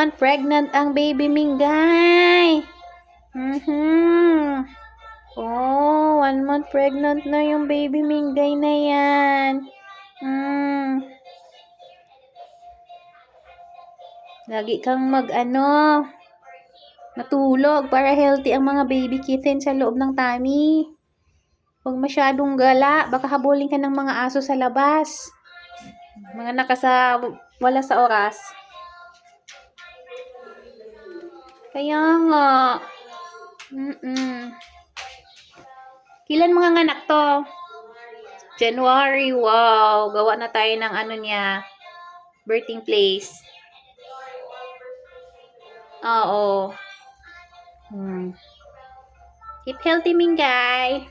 month pregnant ang baby Minggay. Oh, 1 month pregnant na yung baby Minggay na yan. Lagi kang matulog para healthy ang mga baby kitten sa loob ng tummy. Huwag masyadong gala, baka habulin ka ng mga aso sa labas. Mga wala sa oras. Kaya nga. Kailan mga anak to? January. Wow. Gawa na tayo ng niya. Birthing place. Oo. Keep healthy, Minggay.